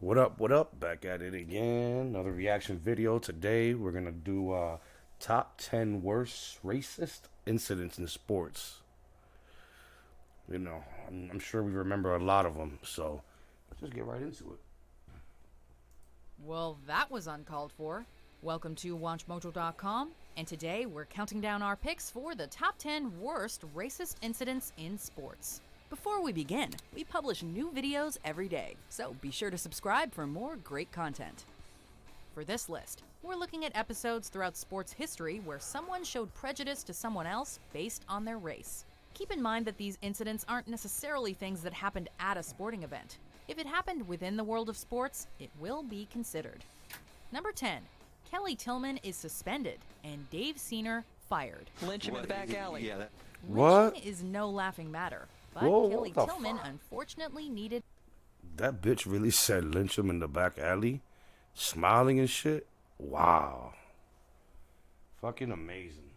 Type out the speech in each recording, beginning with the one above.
What up, what up? Back at it again. Another reaction video. Today we're going to do top 10 worst racist incidents in sports. You know, I'm sure we remember a lot of them, so let's just get right into it. Well, that was uncalled for. Welcome to WatchMojo.com, and today we're counting down our picks for the top 10 worst racist incidents in sports. Before we begin, we publish new videos every day, so be sure to subscribe for more great content. For this list, we're looking at episodes throughout sports history where someone showed prejudice to someone else based on their race. Keep in mind that these incidents aren't necessarily things that happened at a sporting event. If it happened within the world of sports, it will be considered. Number 10. Kelly Tillman is suspended and Dave Senior fired. Lynch him in the back alley. Lynching What? is no laughing matter, but Whoa, Kelly what the Tillman fuck? unfortunately needed That bitch really said lynch him in the back alley, smiling and shit. Wow. Fucking amazing.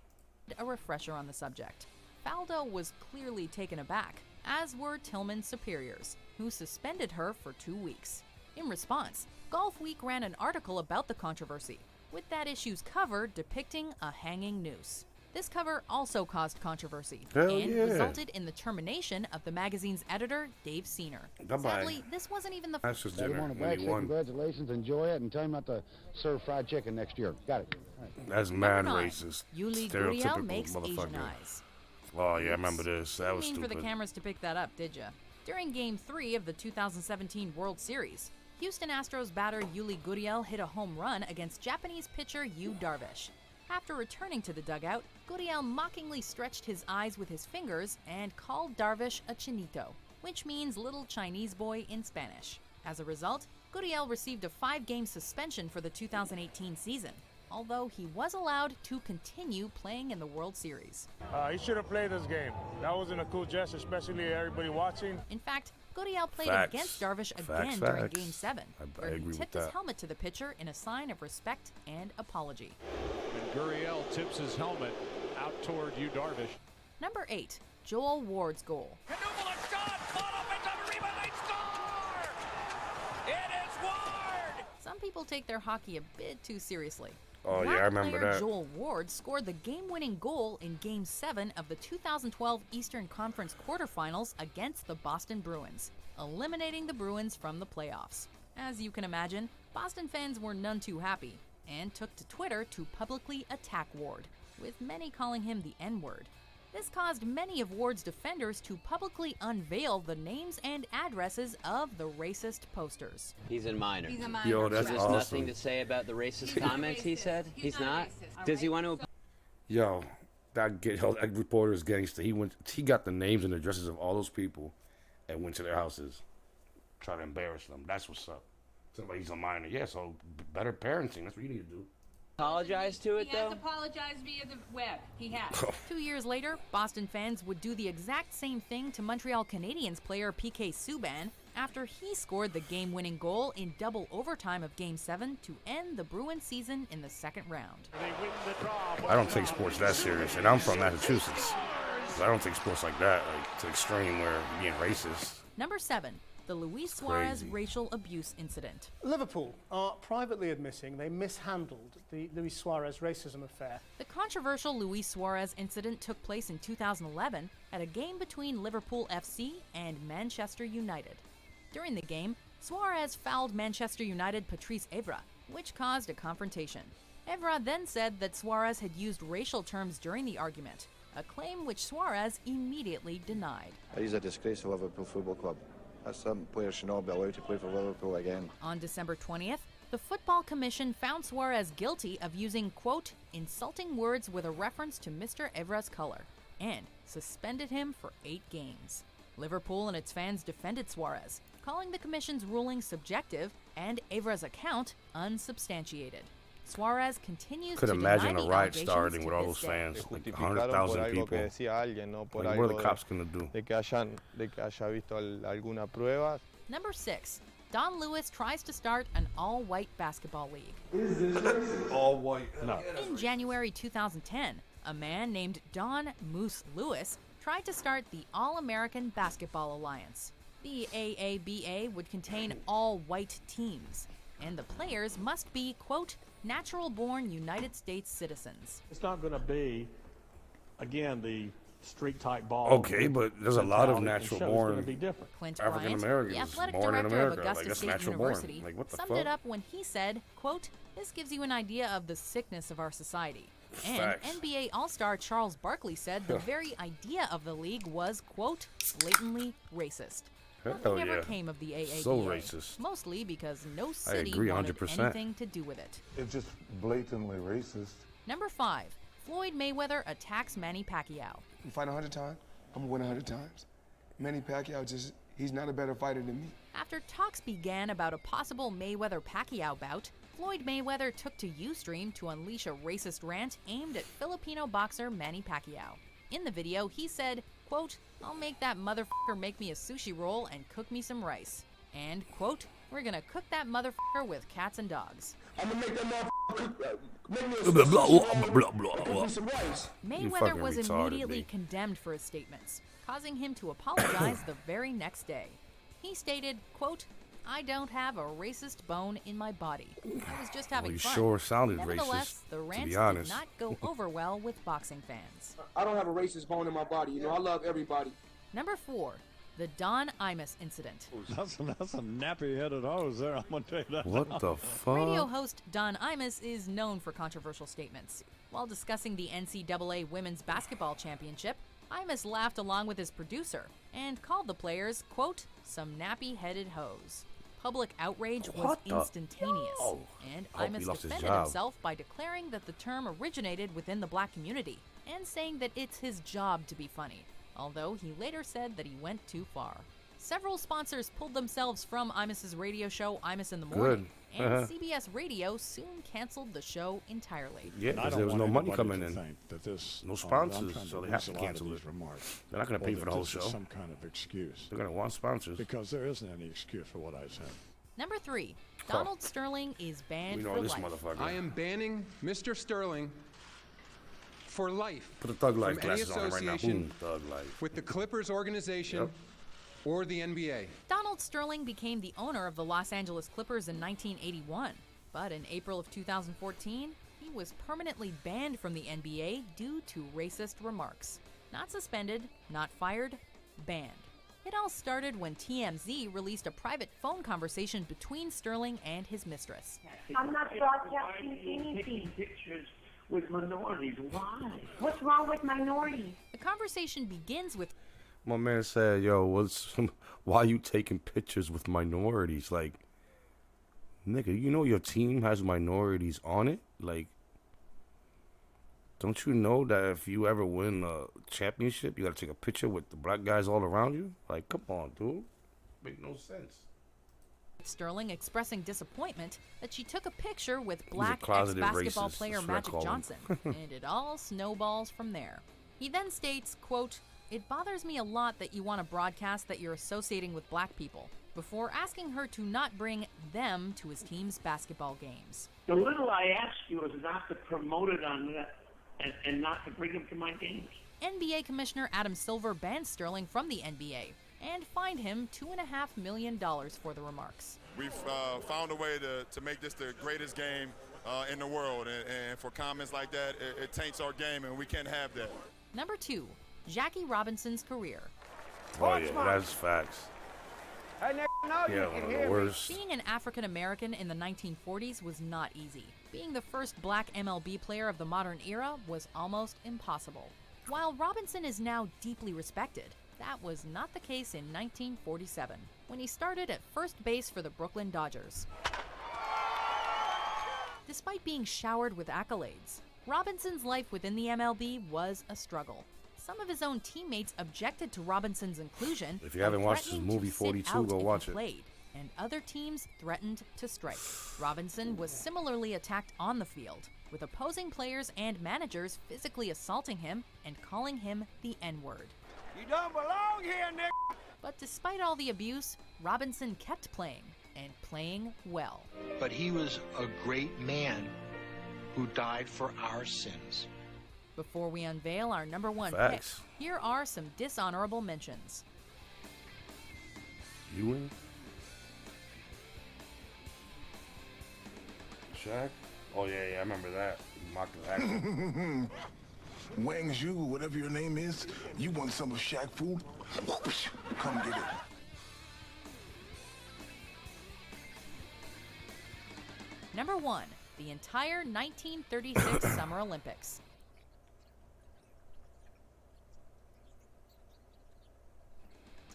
a refresher on the subject. Faldo was clearly taken aback, as were Tillman's superiors, who suspended her for 2 weeks. In response, Golf Week ran an article about the controversy, with that issue's cover depicting a hanging noose. This cover also caused controversy Hell and yeah. resulted in the termination of the magazine's editor, Dave Senior. Bye-bye. Sadly, this wasn't even the That's just They dinner want a when bag, he say won. congratulations, enjoy it, and tell him not to serve fried chicken next year. Got it. All right. That's mad Number 9. racist. Yuli Gurriel Stereotypical makes Asian motherfucker. eyes. Oh yeah, I remember this. That was Didn't mean for stupid. the cameras to pick that up, did ya? During Game 3 of the 2017 World Series, Houston Astros batter Yuli Gurriel hit a home run against Japanese pitcher Yu Darvish. After returning to the dugout, Gurriel mockingly stretched his eyes with his fingers and called Darvish a chinito, which means little Chinese boy in Spanish. As a result, Gurriel received a 5-game suspension for the 2018 season, although he was allowed to continue playing in the World Series. He should have played this game. That wasn't a cool gesture, especially everybody watching. In fact, Gurriel played Facts. against Darvish Facts, again during facts. Game 7, I where he agree with tipped his that. helmet to the pitcher in a sign of respect and apology. And Gurriel tips his helmet out toward you, Darvish. Number 8. Joel Ward's goal. Some people take their hockey a bit too seriously. Oh, yeah, I Black remember player that. Joel Ward scored the game-winning goal in Game 7 of the 2012 Eastern Conference quarterfinals against the Boston Bruins, eliminating the Bruins from the playoffs. As you can imagine, Boston fans were none too happy and took to Twitter to publicly attack Ward, with many calling him the N-word. This caused many of Ward's defenders to publicly unveil the names and addresses of the racist posters. He's a minor. He's a minor. Yo, that's There's awesome. nothing to say about the racist comments he said. He's not. racist, Does he alright? want to? Yo, that reporter is gangster. He got the names and addresses of all those people and went to their houses, trying to embarrass them. That's what's up. Somebody's a minor. Yeah, so better parenting. That's what you need to do. Apologize to it He has though? apologized via the web. He has. 2 years later, Boston fans would do the exact same thing to Montreal Canadiens player P.K. Subban after he scored the game-winning goal in double overtime of Game 7 to end the Bruins season in the second round. I don't take sports that serious, and I'm from Massachusetts. So I don't take sports like that, like to the extreme where you're being racist. Number 7. The Luis Suarez crazy. racial abuse incident. Liverpool are privately admitting they mishandled the Luis Suarez racism affair. The controversial Luis Suarez incident took place in 2011 at a game between Liverpool FC and Manchester United. During the game, Suarez fouled Manchester United Patrice Evra, which caused a confrontation. Evra then said that Suarez had used racial terms during the argument, a claim which Suarez immediately denied. He's a disgrace to Liverpool Football Club. Some players should not be allowed to play for Liverpool again. On December 20th, the Football Commission found Suarez guilty of using, quote, insulting words with a reference to Mr. Evra's color, and suspended him for 8 games. Liverpool and its fans defended Suarez, calling the commission's ruling subjective and Evra's account unsubstantiated. Suarez continues Could to imagine deny a the riot allegations starting to with all this those day. fans, like 100,000 people. Like, what are the cops gonna do? Number 6. Don Lewis tries to start an all-white basketball league. All white. No. In January 2010, a man named Don Moose Lewis tried to start the All-American Basketball Alliance. The AABA would contain all white teams, and the players must be, quote, natural-born United States citizens. It's not going to be, again, the street-type ball. Okay, but there's a lot of natural-born Clint African Bryant, Americans the athletic born in director America. of Augusta Like, that's State natural-born. University, Like, what the summed fuck? it up when he said, quote, this gives you an idea of the sickness of our society. And Facts. NBA All-Star Charles Barkley said the very idea of the league was, quote, blatantly racist. Hell Nothing ever yeah. came of the AABA. So racist. Mostly because no city agree wanted 100%. anything to do with it. It's just blatantly racist. Number 5. Floyd Mayweather attacks Manny Pacquiao. You fight 100 times, I'm gonna win 100 times. Manny Pacquiao he's not a better fighter than me. After talks began about a possible Mayweather-Pacquiao bout, Floyd Mayweather took to Ustream to unleash a racist rant aimed at Filipino boxer Manny Pacquiao. In the video, he said, quote, I'll make that motherfucker make me a sushi roll and cook me some rice. And, quote, we're gonna cook that motherfucker with cats and dogs. I'm gonna make that motherfucker make me a Blah, blah, sushi blah, roll blah, and blah. cook me some rice. Mayweather fucking was retarded, immediately B. condemned for his statements, causing him to apologize the very next day. He stated, quote, I don't have a racist bone in my body. I was just having you fun. sure sounded Nevertheless, racist, the to rant be did honest. not go over well with boxing fans. I don't have a racist bone in my body. You know, I love everybody. Number 4, the Don Imus incident. That's a nappy-headed hose there, I'm going to tell you that. What the fuck? Radio host Don Imus is known for controversial statements. While discussing the NCAA Women's Basketball Championship, Imus laughed along with his producer and called the players, quote, some nappy-headed hoes. Public outrage was What the- instantaneous, Yo! and I hope he Imus lost his defended job. himself by declaring that the term originated within the black community and saying that it's his job to be funny, although he later said that he went too far. Several sponsors pulled themselves from Imus's radio show Imus in the Morning, Good. and CBS Radio soon canceled the show entirely. Yeah, And I because don't there was want no money anybody coming to in. think that this, No I'm sponsors, trying so they use have to a lot of cancel these it. remarks. They're not going to Well, pay for the whole this is show. some kind of excuse, They're going to want sponsors. because there isn't any excuse for what I said. Number 3, Donald Sterling is banned We for know this life. motherfucker. I am banning Mr. Sterling for life Put the Thug Life from any glasses on right now. association Boom, Thug Life. with the Clippers organization Yep. or the NBA. Donald Sterling became the owner of the Los Angeles Clippers in 1981, but in April of 2014, he was permanently banned from the NBA due to racist remarks. Not suspended, not fired, banned. It all started when TMZ released a private phone conversation between Sterling and his mistress. I'm not broadcasting anything. Pictures with minorities. Why? What's wrong with minorities? The conversation begins with, My man said, yo, why you taking pictures with minorities? Like, nigga, you know your team has minorities on it? Like, don't you know that if you ever win a championship, you got to take a picture with the black guys all around you? Like, come on, dude. Make no sense. Sterling expressing disappointment that she took a picture with a black closeted ex-basketball racist, player that's what I Magic call him. Johnson, and it all snowballs from there. He then states, quote, it bothers me a lot that you want to broadcast that you're associating with black people, before asking her to not bring them to his team's basketball games. The little I ask you is not to promote it on that and not to bring them to my games. NBA Commissioner Adam Silver banned Sterling from the NBA and fined him $2.5 million for the remarks. We've found a way to make this the greatest game in the world, and for comments like that, it taints our game, and we can't have that. Number 2, Jackie Robinson's career. Oh, yeah, that's facts. Yeah, one of the worst. Being an African American in the 1940s was not easy. Being the first black MLB player of the modern era was almost impossible. While Robinson is now deeply respected, that was not the case in 1947, when he started at first base for the Brooklyn Dodgers. Despite being showered with accolades, Robinson's life within the MLB was a struggle. Some of his own teammates objected to Robinson's inclusion. If you haven't watched his threatening to movie sit 42, out go if he watch it. played, and other teams threatened to strike. Robinson was similarly attacked on the field, with opposing players and managers physically assaulting him and calling him the N-word. You don't belong here, Nick. But despite all the abuse, Robinson kept playing, and playing well. But he was a great man who died for our sins. Before we unveil our number 1 Facts. pick, here are some dishonorable mentions. Ewing? Shaq? Oh, yeah, I remember that. He mocked his accent. Wang Zhu, whatever your name is, you want some of Shaq food? Come get it. Number 1. The entire 1936 Summer Olympics.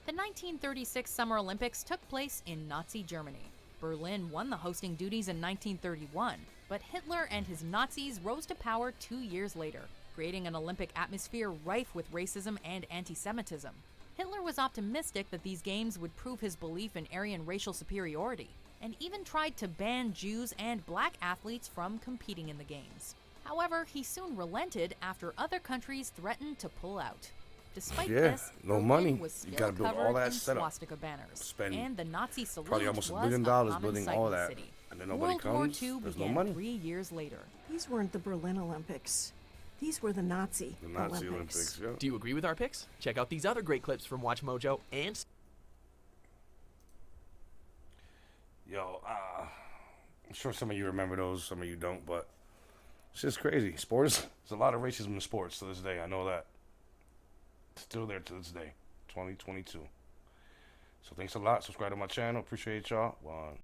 The 1936 Summer Olympics took place in Nazi Germany. Berlin won the hosting duties in 1931, but Hitler and his Nazis rose to power 2 years later, creating an Olympic atmosphere rife with racism and anti-Semitism. Hitler was optimistic that these games would prove his belief in Aryan racial superiority, and even tried to ban Jews and black athletes from competing in the games. However, he soon relented after other countries threatened to pull out. Despite this, no Berlin money. was You still gotta build covered all that in setup. swastika banners, Spend and the Nazi salute probably almost was $1 billion a common building sight all in the that, city. and then nobody World War comes. II There's no began money. 3 years later. These weren't the Berlin Olympics. These were the Nazi Olympics. Yeah. Do you agree with our picks? Check out these other great clips from Watch Mojo and... Yo, I'm sure some of you remember those, some of you don't, but it's just crazy. Sports, there's a lot of racism in sports to this day. I know that. It's still there to this day, 2022. So thanks a lot. Subscribe to my channel. Appreciate y'all. One.